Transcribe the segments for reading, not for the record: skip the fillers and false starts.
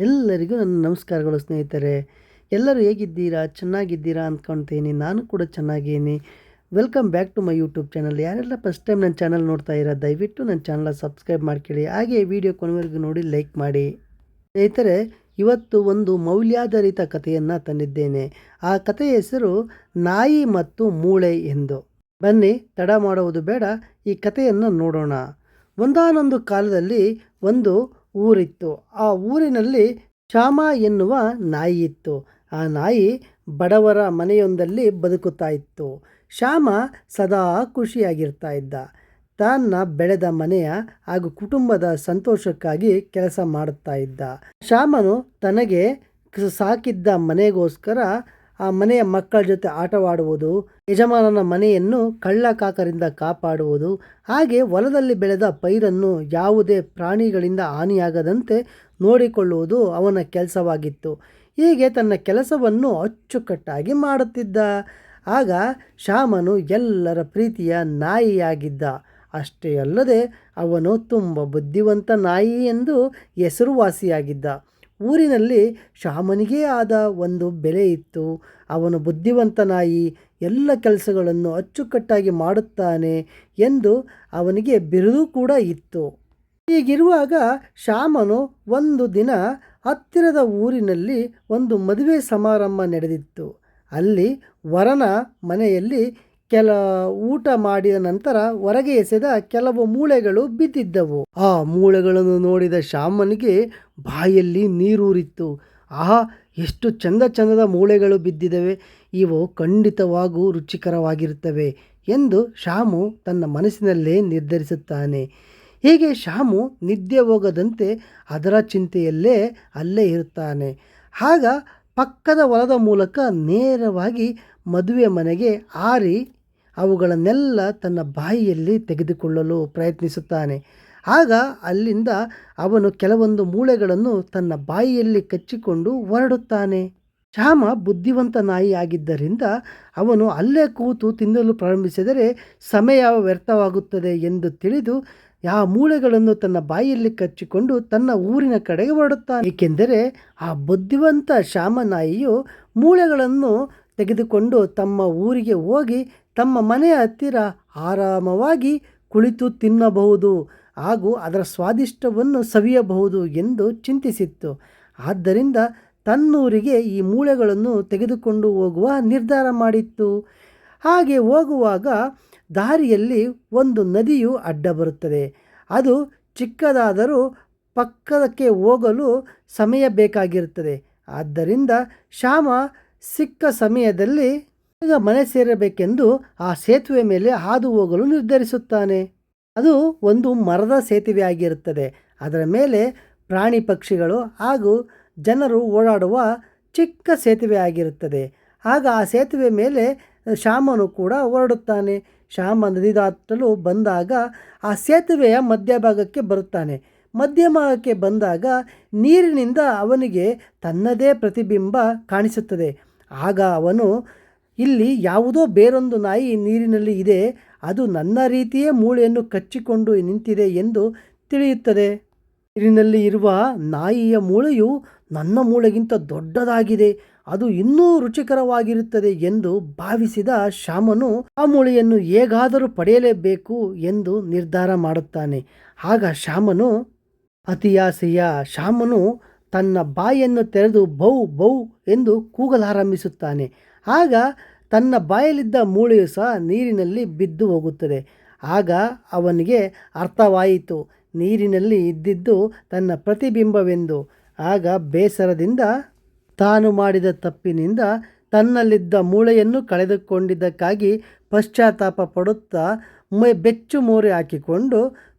ಎಲ್ಲರಿಗೂ ನನ್ನ ನಮಸ್ಕಾರಗಳು ಸ್ನೇಹಿತರೆ. ಎಲ್ಲರೂ ಹೇಗಿದ್ದೀರಾ? ಚೆನ್ನಾಗಿದ್ದೀರಾ ಅಂದ್ಕೊಳ್ತೀನಿ. ನಾನು ಕೂಡ ಚೆನ್ನಾಗೀನಿ. Welcome back to my YouTube channel. ಯಾರೆಲ್ಲ ಫಸ್ಟ್ ಟೈಮ್ ನನ್ನ ಚಾನಲ್ ನೋಡ್ತಾ ಇರೋ ದಯವಿಟ್ಟು ನನ್ನ ಚಾನಲ್ ಸಬ್ಸ್ಕ್ರೈಬ್ ಮಾಡ್ಕೊಳ್ಳಿ. ಹಾಗೆ ವಿಡಿಯೋ ಕೊನೆವರೆಗೂ ನೋಡಿ ಲೈಕ್ ಮಾಡಿ. ಸ್ನೇಹಿತರೆ, ಇವತ್ತು ಒಂದು ಮೌಲ್ಯಾಧಾರಿತ ಕಥೆಯನ್ನು ತಂದಿದ್ದೇನೆ. ಆ ಕಥೆಯ ಹೆಸರು ನಾಯಿ ಮತ್ತು ಮೂಳೆ ಎಂದು. ಬನ್ನಿ, ತಡ ಮಾಡುವುದು ಬೇಡ, ಈ ಕಥೆಯನ್ನು ನೋಡೋಣ. ಒಂದಾನೊಂದು ಕಾಲದಲ್ಲಿ ಒಂದು ಊರಿತ್ತು. ಆ ಊರಿನಲ್ಲಿ ಶ್ಯಾಮ ಎನ್ನುವ ನಾಯಿ ಇತ್ತು. ಆ ನಾಯಿ ಬಡವರ ಮನೆಯೊಂದಲ್ಲಿ ಬದುಕುತ್ತಾ ಇತ್ತು. ಶ್ಯಾಮ ಸದಾ ಖುಷಿಯಾಗಿರ್ತಾ ಇದ್ದ. ತನ್ನ ಬೆಳೆದ ಮನೆಯ ಹಾಗೂ ಕುಟುಂಬದ ಸಂತೋಷಕ್ಕಾಗಿ ಕೆಲಸ ಮಾಡುತ್ತಾ ಇದ್ದ. ಶ್ಯಾಮನು ತನಗೆ ಸಾಕಿದ್ದ ಮನೆಗೋಸ್ಕರ ಆ ಮನೆಯ ಮಕ್ಕಳ ಜೊತೆ ಆಟವಾಡುವುದು, ಯಜಮಾನನ ಮನೆಯನ್ನು ಕಳ್ಳಕಾಕರಿಂದ ಕಾಪಾಡುವುದು, ಹಾಗೆ ಹೊಲದಲ್ಲಿ ಬೆಳೆದ ಪೈರನ್ನು ಯಾವುದೇ ಪ್ರಾಣಿಗಳಿಂದ ಹಾನಿಯಾಗದಂತೆ ನೋಡಿಕೊಳ್ಳುವುದು ಅವನ ಕೆಲಸವಾಗಿತ್ತು. ಹೀಗೆ ತನ್ನ ಕೆಲಸವನ್ನು ಅಚ್ಚುಕಟ್ಟಾಗಿ ಮಾಡುತ್ತಿದ್ದ. ಆಗ ಶ್ಯಾಮನು ಎಲ್ಲರ ಪ್ರೀತಿಯ ನಾಯಿಯಾಗಿದ್ದ. ಅಷ್ಟೇ ಅಲ್ಲದೆ ಅವನು ತುಂಬ ಬುದ್ಧಿವಂತ ನಾಯಿ ಎಂದು ಹೆಸರುವಾಸಿಯಾಗಿದ್ದ. ಊರಿನಲ್ಲಿ ಶ್ಯಾಮನಿಗೇ ಆದ ಒಂದು ಬೆಲೆ ಇತ್ತು. ಅವನು ಬುದ್ಧಿವಂತ ನಾಯಿ, ಎಲ್ಲ ಕೆಲಸಗಳನ್ನು ಅಚ್ಚುಕಟ್ಟಾಗಿ ಮಾಡುತ್ತಾನೆ ಎಂದು ಅವನಿಗೆ ಬಿರುದು ಕೂಡ ಇತ್ತು. ಹೀಗಿರುವಾಗ ಶ್ಯಾಮನು ಒಂದು ದಿನ ಹತ್ತಿರದ ಊರಿನಲ್ಲಿ ಒಂದು ಮದುವೆ ಸಮಾರಂಭ ನಡೆದಿತ್ತು. ಅಲ್ಲಿ ವರನ ಮನೆಯಲ್ಲಿ ಊಟ ಮಾಡಿದ ನಂತರ ಹೊರಗೆ ಎಸೆದ ಕೆಲವು ಮೂಳೆಗಳು ಬಿದ್ದಿದ್ದವು. ಆ ಮೂಳೆಗಳನ್ನು ನೋಡಿದ ಶ್ಯಾಮನಿಗೆ ಬಾಯಲ್ಲಿ ನೀರೂರಿತ್ತು. ಆಹಾ, ಎಷ್ಟು ಚಂದದ ಮೂಳೆಗಳು ಬಿದ್ದಿವೆ, ಇವು ಖಂಡಿತವಾಗೂ ರುಚಿಕರವಾಗಿರುತ್ತವೆ ಎಂದು ಶ್ಯಾಮು ತನ್ನ ಮನಸ್ಸಿನಲ್ಲೇ ನಿರ್ಧರಿಸುತ್ತಾನೆ. ಹೀಗೆ ಶ್ಯಾಮು ನಿದ್ದೆ ಹೋಗದಂತೆ ಅದರ ಚಿಂತೆಯಲ್ಲೇ ಅಲ್ಲೇ ಇರುತ್ತಾನೆ. ಆಗ ಪಕ್ಕದ ಹೊಲದ ಮೂಲಕ ನೇರವಾಗಿ ಮದುವೆ ಮನೆಗೆ ಹಾರಿ ಅವುಗಳನ್ನೆಲ್ಲ ತನ್ನ ಬಾಯಿಯಲ್ಲಿ ತೆಗೆದುಕೊಳ್ಳಲು ಪ್ರಯತ್ನಿಸುತ್ತಾನೆ. ಆಗ ಅಲ್ಲಿಂದ ಅವನು ಕೆಲವೊಂದು ಮೂಳೆಗಳನ್ನು ತನ್ನ ಬಾಯಿಯಲ್ಲಿ ಕಚ್ಚಿಕೊಂಡು ಹೊರಡುತ್ತಾನೆ. ಶ್ಯಾಮ ಬುದ್ಧಿವಂತ ನಾಯಿ ಆಗಿದ್ದರಿಂದ ಅವನು ಅಲ್ಲೇ ಕೂತು ತಿನ್ನಲು ಪ್ರಾರಂಭಿಸಿದರೆ ಸಮಯ ವ್ಯರ್ಥವಾಗುತ್ತದೆ ಎಂದು ತಿಳಿದು ಆ ಮೂಳೆಗಳನ್ನು ತನ್ನ ಬಾಯಿಯಲ್ಲಿ ಕಚ್ಚಿಕೊಂಡು ತನ್ನ ಊರಿನ ಕಡೆಗೆ ಹೊರಡುತ್ತಾನೆ. ಏಕೆಂದರೆ ಆ ಬುದ್ಧಿವಂತ ಶ್ಯಾಮ ನಾಯಿಯು ಮೂಳೆಗಳನ್ನು ತೆಗೆದುಕೊಂಡು ತಮ್ಮ ಊರಿಗೆ ಹೋಗಿ ತಮ್ಮ ಮನೆಯ ಹತ್ತಿರ ಆರಾಮವಾಗಿ ಕುಳಿತು ತಿನ್ನಬಹುದು ಹಾಗೂ ಅದರ ಸ್ವಾದಿಷ್ಟವನ್ನು ಸವಿಯಬಹುದು ಎಂದು ಚಿಂತಿಸಿತ್ತು. ಆದ್ದರಿಂದ ತನ್ನೂರಿಗೆ ಈ ಮೂಳೆಗಳನ್ನು ತೆಗೆದುಕೊಂಡು ಹೋಗುವ ನಿರ್ಧಾರ ಮಾಡಿತ್ತು. ಹಾಗೆ ಹೋಗುವಾಗ ದಾರಿಯಲ್ಲಿ ಒಂದು ನದಿಯು ಅಡ್ಡ ಬರುತ್ತದೆ. ಅದು ಚಿಕ್ಕದಾದರೂ ಪಕ್ಕದಕ್ಕೆ ಹೋಗಲು ಸಮಯ ಬೇಕಾಗಿರುತ್ತದೆ. ಆದ್ದರಿಂದ ಶ್ಯಾಮ ಸಿಕ್ಕ ಸಮಯದಲ್ಲಿ ಈಗ ಮನೆ ಸೇರಬೇಕೆಂದು ಆ ಸೇತುವೆ ಮೇಲೆ ಹಾದು ಹೋಗಲು ನಿರ್ಧರಿಸುತ್ತಾನೆ. ಅದು ಒಂದು ಮರದ ಸೇತುವೆ ಆಗಿರುತ್ತದೆ. ಅದರ ಮೇಲೆ ಪ್ರಾಣಿ ಪಕ್ಷಿಗಳು ಹಾಗೂ ಜನರು ಓಡಾಡುವ ಚಿಕ್ಕ ಸೇತುವೆ ಆಗಿರುತ್ತದೆ. ಆಗ ಆ ಸೇತುವೆ ಮೇಲೆ ಶ್ಯಾಮನು ಕೂಡ ಹೊರಡುತ್ತಾನೆ. ಶ್ಯಾಮ ನದಿ ದಾಟಲು ಬಂದಾಗ ಆ ಸೇತುವೆಯ ಮಧ್ಯಭಾಗಕ್ಕೆ ಬರುತ್ತಾನೆ. ಮಧ್ಯಭಾಗಕ್ಕೆ ಬಂದಾಗ ನೀರಿನಿಂದ ಅವನಿಗೆ ತನ್ನದೇ ಪ್ರತಿಬಿಂಬ ಕಾಣಿಸುತ್ತದೆ. ಆಗ ಅವನು, ಇಲ್ಲಿ ಯಾವುದೋ ಬೇರೊಂದು ನಾಯಿ ನೀರಿನಲ್ಲಿ ಇದೆ, ಅದು ನನ್ನ ರೀತಿಯೇ ಮೂಳೆಯನ್ನು ಕಚ್ಚಿಕೊಂಡು ನಿಂತಿದೆ ಎಂದು ತಿಳಿಯುತ್ತದೆ. ನೀರಿನಲ್ಲಿ ಇರುವ ನಾಯಿಯ ಮೂಳೆಯು ನನ್ನ ಮೂಳೆಗಿಂತ ದೊಡ್ಡದಾಗಿದೆ, ಅದು ಇನ್ನೂ ರುಚಿಕರವಾಗಿರುತ್ತದೆ ಎಂದು ಭಾವಿಸಿದ ಶ್ಯಾಮನು ಆ ಮೂಳೆಯನ್ನು ಹೇಗಾದರೂ ಪಡೆಯಲೇಬೇಕು ಎಂದು ನಿರ್ಧಾರ ಮಾಡುತ್ತಾನೆ. ಆಗ ಅತಿಯಾಸೆಯ ಶ್ಯಾಮನು ತನ್ನ ಬಾಯನ್ನು ತೆರೆದು ಬೌ ಬೌ ಎಂದು ಕೂಗಲಾರಂಭಿಸುತ್ತಾನೆ. ಆಗ ತನ್ನ ಬಾಯಲ್ಲಿದ್ದ ಮೂಳೆಯು ಸಹ ನೀರಿನಲ್ಲಿ ಬಿದ್ದು ಹೋಗುತ್ತದೆ. ಆಗ ಅವನಿಗೆ ಅರ್ಥವಾಯಿತು, ನೀರಿನಲ್ಲಿ ಇದ್ದಿದ್ದು ತನ್ನ ಪ್ರತಿಬಿಂಬವೆಂದು. ಆಗ ಬೇಸರದಿಂದ ತಾನು ಮಾಡಿದ ತಪ್ಪಿನಿಂದ ತನ್ನಲ್ಲಿದ್ದ ಮೂಳೆಯನ್ನು ಕಳೆದುಕೊಂಡಿದ್ದಕ್ಕಾಗಿ ಪಶ್ಚಾತ್ತಾಪ ಪಡುತ್ತಾ ಬೆಚ್ಚು ಮೋರೆ ಹಾಕಿಕೊಂಡು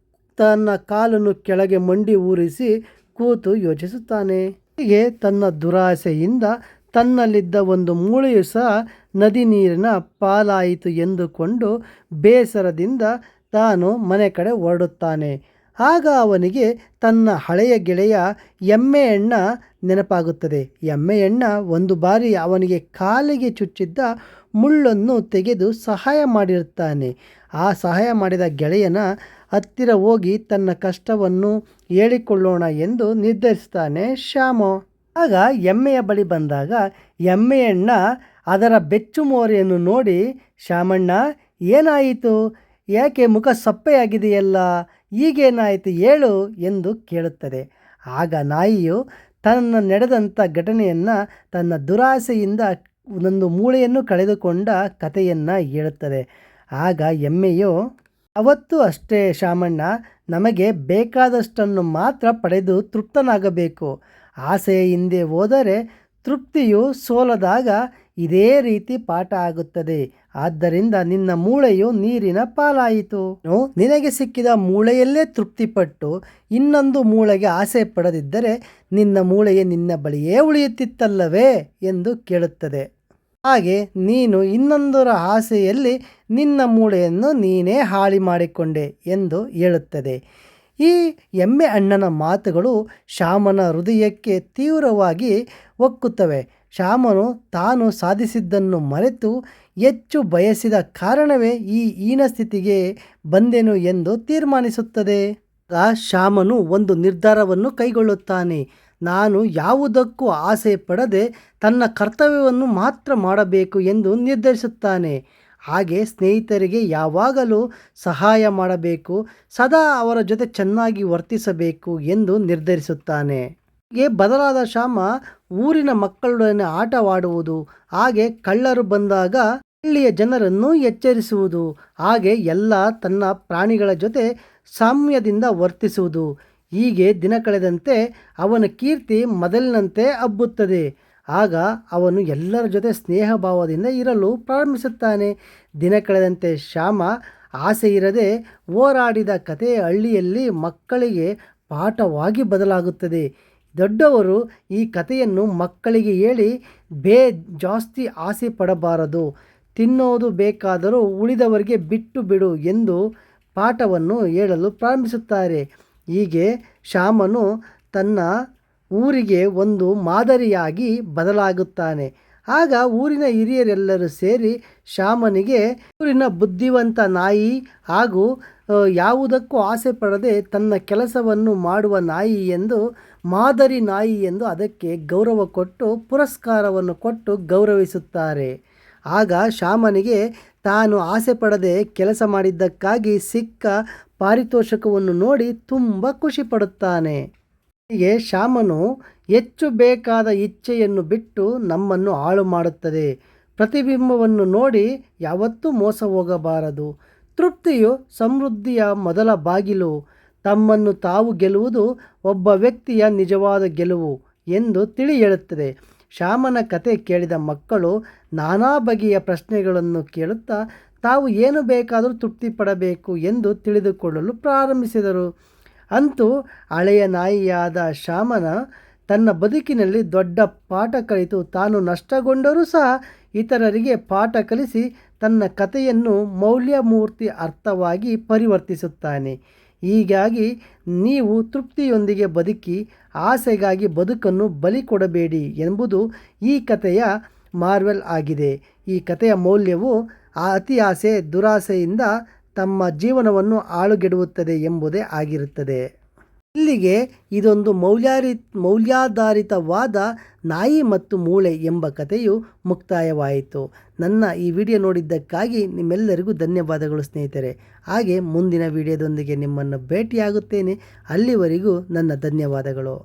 ತನ್ನ ಕಾಲನ್ನು ಕೆಳಗೆ ಮಂಡಿ ಊರಿಸಿ ಕೂತು ಯೋಚಿಸುತ್ತಾನೆ. ಹೀಗೆ ತನ್ನ ದುರಾಸೆಯಿಂದ ತನ್ನಲ್ಲಿದ್ದ ಒಂದು ಮೂಳೆಯು ಸಹ ನದಿ ನೀರಿನ ಪಾಲಾಯಿತು ಎಂದುಕೊಂಡು ಬೇಸರದಿಂದ ತಾನು ಮನೆ ಕಡೆ ಹೊರಡುತ್ತಾನೆ. ಆಗ ಅವನಿಗೆ ತನ್ನ ಹಳೆಯ ಗೆಳೆಯ ಎಮ್ಮೆಯಣ್ಣ ನೆನಪಾಗುತ್ತದೆ. ಎಮ್ಮೆಯಣ್ಣ ಒಂದು ಬಾರಿ ಅವನಿಗೆ ಕಾಲಿಗೆ ಚುಚ್ಚಿದ್ದ ಮುಳ್ಳನ್ನು ತೆಗೆದು ಸಹಾಯ ಮಾಡಿರುತ್ತಾನೆ. ಆ ಸಹಾಯ ಮಾಡಿದ ಗೆಳೆಯನ ಹತ್ತಿರ ಹೋಗಿ ತನ್ನ ಕಷ್ಟವನ್ನು ಹೇಳಿಕೊಳ್ಳೋಣ ಎಂದು ನಿರ್ಧರಿಸ್ತಾನೆ ಶ್ಯಾಮು. ಆಗ ಎಮ್ಮೆಯ ಬಳಿ ಬಂದಾಗ ಎಮ್ಮೆಯಣ್ಣ ಅದರ ಬೆಚ್ಚು ಮೋರೆಯನ್ನು ನೋಡಿ, ಶ್ಯಾಮಣ್ಣ ಏನಾಯಿತು, ಯಾಕೆ ಮುಖ ಸಪ್ಪೆಯಾಗಿದೆಯಲ್ಲ, ಈಗೇನಾಯಿತು ಹೇಳು ಎಂದು ಕೇಳುತ್ತದೆ. ಆಗ ನಾಯಿಯು ತನ್ನ ನಡೆದಂಥ ಘಟನೆಯನ್ನು ತನ್ನ ದುರಾಸೆಯಿಂದ ಒಂದೊಂದು ಮೂಳೆಯನ್ನು ಕಳೆದುಕೊಂಡ ಕಥೆಯನ್ನು ಹೇಳುತ್ತದೆ. ಆಗ ಎಮ್ಮೆಯು, ಅವತ್ತು ಅಷ್ಟೇ ಶ್ಯಾಮಣ್ಣ, ನಮಗೆ ಬೇಕಾದಷ್ಟನ್ನು ಮಾತ್ರ ಪಡೆದು ತೃಪ್ತನಾಗಬೇಕು. ಆಸೆಯ ಹಿಂದೆ ಹೋದರೆ ತೃಪ್ತಿಯು ಸೋಲದಾಗ ಇದೇ ರೀತಿ ಪಾಠ ಆಗುತ್ತದೆ. ಆದ್ದರಿಂದ ನಿನ್ನ ಮೂಳೆಯು ನೀರಿನ ಪಾಲಾಯಿತು. ನಿನಗೆ ಸಿಕ್ಕಿದ ಮೂಳೆಯಲ್ಲೇ ತೃಪ್ತಿಪಟ್ಟು ಇನ್ನೊಂದು ಮೂಳೆಗೆ ಆಸೆ ಪಡದಿದ್ದರೆ ನಿನ್ನ ಮೂಳೆಯೇ ನಿನ್ನ ಬಳಿಯೇ ಉಳಿಯುತ್ತಿತ್ತಲ್ಲವೇ ಎಂದು ಕೇಳುತ್ತದೆ. ಹಾಗೆ ನೀನು ಇನ್ನೊಂದರ ಆಸೆಯಲ್ಲಿ ನಿನ್ನ ಮೂಳೆಯನ್ನು ನೀನೇ ಹಾಳಿ ಮಾಡಿಕೊಂಡೆ ಎಂದು ಹೇಳುತ್ತದೆ. ಈ ಎಮ್ಮೆ ಅಣ್ಣನ ಮಾತುಗಳು ಶ್ಯಾಮನ ಹೃದಯಕ್ಕೆ ತೀವ್ರವಾಗಿ ಒಕ್ಕುತ್ತವೆ. ಶ್ಯಾಮನು ತಾನು ಸಾಧಿಸಿದ್ದನ್ನು ಮರೆತು ಹೆಚ್ಚು ಬಯಸಿದ ಕಾರಣವೇ ಈ ಹೀನ ಸ್ಥಿತಿಗೆ ಬಂದೆನು ಎಂದು ತೀರ್ಮಾನಿಸುತ್ತದೆ. ಶ್ಯಾಮನು ಒಂದು ನಿರ್ಧಾರವನ್ನು ಕೈಗೊಳ್ಳುತ್ತಾನೆ. ನಾನು ಯಾವುದಕ್ಕೂ ಆಸೆ ಪಡದೆ ತನ್ನ ಕರ್ತವ್ಯವನ್ನು ಮಾತ್ರ ಮಾಡಬೇಕು ಎಂದು ನಿರ್ಧರಿಸುತ್ತಾನೆ. ಹಾಗೆ ಸ್ನೇಹಿತರಿಗೆ ಯಾವಾಗಲೂ ಸಹಾಯ ಮಾಡಬೇಕು, ಸದಾ ಅವರ ಜೊತೆ ಚೆನ್ನಾಗಿ ವರ್ತಿಸಬೇಕು ಎಂದು ನಿರ್ಧರಿಸುತ್ತಾನೆ. ಹೀಗೆ ಬದಲಾದ ಶ್ಯಾಮ ಊರಿನ ಮಕ್ಕಳೊಡನೆ ಆಟವಾಡುವುದು, ಹಾಗೆ ಕಳ್ಳರು ಬಂದಾಗ ಹಳ್ಳಿಯ ಜನರನ್ನು ಎಚ್ಚರಿಸುವುದು, ಹಾಗೆ ಎಲ್ಲ ತನ್ನ ಪ್ರಾಣಿಗಳ ಜೊತೆ ಸಾಮ್ಯದಿಂದ ವರ್ತಿಸುವುದು. ಹೀಗೆ ದಿನ ಕಳೆದಂತೆ ಅವನ ಕೀರ್ತಿ ಮೊದಲಿನಂತೆ ಹಬ್ಬುತ್ತದೆ. ಆಗ ಅವನು ಎಲ್ಲರ ಜೊತೆ ಸ್ನೇಹ ಭಾವದಿಂದ ಇರಲು ಪ್ರಾರಂಭಿಸುತ್ತಾನೆ. ದಿನ ಕಳೆದಂತೆ ಶ್ಯಾಮ ಆಸೆ ಇರದೆ ಹೋರಾಡಿದ ಕಥೆ ಹಳ್ಳಿಯಲ್ಲಿ ಮಕ್ಕಳಿಗೆ ಪಾಠವಾಗಿ ಬದಲಾಗುತ್ತದೆ. ದೊಡ್ಡವರು ಈ ಕಥೆಯನ್ನು ಮಕ್ಕಳಿಗೆ ಹೇಳಿ ಜಾಸ್ತಿ ಆಸೆ ಪಡಬಾರದು, ತಿನ್ನೋದು ಬೇಕಾದರೂ ಉಳಿದವರಿಗೆ ಬಿಟ್ಟು ಬಿಡು ಎಂದು ಪಾಠವನ್ನು ಹೇಳಲು ಪ್ರಾರಂಭಿಸುತ್ತಾರೆ. ಹೀಗೆ ಶ್ಯಾಮನು ತನ್ನ ಊರಿಗೆ ಒಂದು ಮಾದರಿಯಾಗಿ ಬದಲಾಗುತ್ತಾನೆ. ಆಗ ಊರಿನ ಹಿರಿಯರೆಲ್ಲರೂ ಸೇರಿ ಶ್ಯಾಮನಿಗೆ ಊರಿನ ಬುದ್ಧಿವಂತ ನಾಯಿ ಹಾಗೂ ಯಾವುದಕ್ಕೂ ಆಸೆ ಪಡದೆ ತನ್ನ ಕೆಲಸವನ್ನು ಮಾಡುವ ನಾಯಿ ಎಂದು, ಮಾದರಿ ನಾಯಿ ಎಂದು ಅದಕ್ಕೆ ಗೌರವ ಕೊಟ್ಟು ಪುರಸ್ಕಾರವನ್ನು ಕೊಟ್ಟು ಗೌರವಿಸುತ್ತಾರೆ. ಆಗ ಶ್ಯಾಮನಿಗೆ ತಾನು ಆಸೆ ಪಡದೆ ಕೆಲಸ ಮಾಡಿದ್ದಕ್ಕಾಗಿ ಸಿಕ್ಕ ಪಾರಿತೋಷಕವನ್ನು ನೋಡಿ ತುಂಬ ಖುಷಿ ಪಡುತ್ತಾನೆ. ಹೀಗೆ ಶ್ಯಾಮನು ಹೆಚ್ಚು ಬೇಕಾದ ಇಚ್ಛೆಯನ್ನು ಬಿಟ್ಟು ನಮ್ಮನ್ನು ಹಾಳು ಮಾಡುತ್ತದೆ. ಪ್ರತಿಬಿಂಬವನ್ನು ನೋಡಿ ಯಾವತ್ತೂ ಮೋಸ ಹೋಗಬಾರದು. ತೃಪ್ತಿಯು ಸಮೃದ್ಧಿಯ ಮೊದಲ ಬಾಗಿಲು. ತಮ್ಮನ್ನು ತಾವು ಗೆಲ್ಲುವುದು ಒಬ್ಬ ವ್ಯಕ್ತಿಯ ನಿಜವಾದ ಗೆಲುವು ಎಂದು ತಿಳಿ ಹೇಳುತ್ತದೆ. ಶ್ಯಾಮನ ಕತೆ ಕೇಳಿದ ಮಕ್ಕಳು ನಾನಾ ಬಗೆಯ ಪ್ರಶ್ನೆಗಳನ್ನು ಕೇಳುತ್ತಾ ತಾವು ಏನು ಬೇಕಾದರೂ ತೃಪ್ತಿ ಪಡಬೇಕು ಎಂದು ತಿಳಿದುಕೊಳ್ಳಲು ಪ್ರಾರಂಭಿಸಿದರು. ಅಂತೂ ಹಳೆಯ ನಾಯಿಯಾದ ಶ್ಯಾಮನ ತನ್ನ ಬದುಕಿನಲ್ಲಿ ದೊಡ್ಡ ಪಾಠ ಕಲಿತು ತಾನು ನಷ್ಟಗೊಂಡರೂ ಸಹ ಇತರರಿಗೆ ಪಾಠ ಕಲಿಸಿ ತನ್ನ ಕಥೆಯನ್ನು ಮೌಲ್ಯಮೂರ್ತಿ ಅರ್ಥವಾಗಿ ಪರಿವರ್ತಿಸುತ್ತಾನೆ. ಹೀಗಾಗಿ ನೀವು ತೃಪ್ತಿಯೊಂದಿಗೆ ಬದುಕಿ ಆಸೆಗಾಗಿ ಬದುಕನ್ನು ಬಲಿ ಕೊಡಬೇಡಿ ಎಂಬುದು ಈ ಕಥೆಯ ಮಾರ್ವೆಲ್ ಆಗಿದೆ. ಈ ಕಥೆಯ ಮೌಲ್ಯವು ಅತಿ ಆಸೆ ದುರಾಸೆಯಿಂದ ತಮ್ಮ ಜೀವನವನ್ನು ಹಾಳುಗೆಡುತ್ತದೆ ಎಂಬುದೇ ಆಗಿರುತ್ತದೆ. ಇಲ್ಲಿಗೆ ಇದೊಂದು ಮೌಲ್ಯಾಧಾರಿತವಾದ ನಾಯಿ ಮತ್ತು ಮೂಳೆ ಎಂಬ ಕಥೆಯು ಮುಕ್ತಾಯವಾಯಿತು. ನನ್ನ ಈ ವಿಡಿಯೋ ನೋಡಿದ್ದಕ್ಕಾಗಿ ನಿಮ್ಮೆಲ್ಲರಿಗೂ ಧನ್ಯವಾದಗಳು ಸ್ನೇಹಿತರೆ. ಹಾಗೆ ಮುಂದಿನ ವಿಡಿಯೋದೊಂದಿಗೆ ನಿಮ್ಮನ್ನು ಭೇಟಿಯಾಗುತ್ತೇನೆ. ಅಲ್ಲಿವರೆಗೂ ನನ್ನ ಧನ್ಯವಾದಗಳು.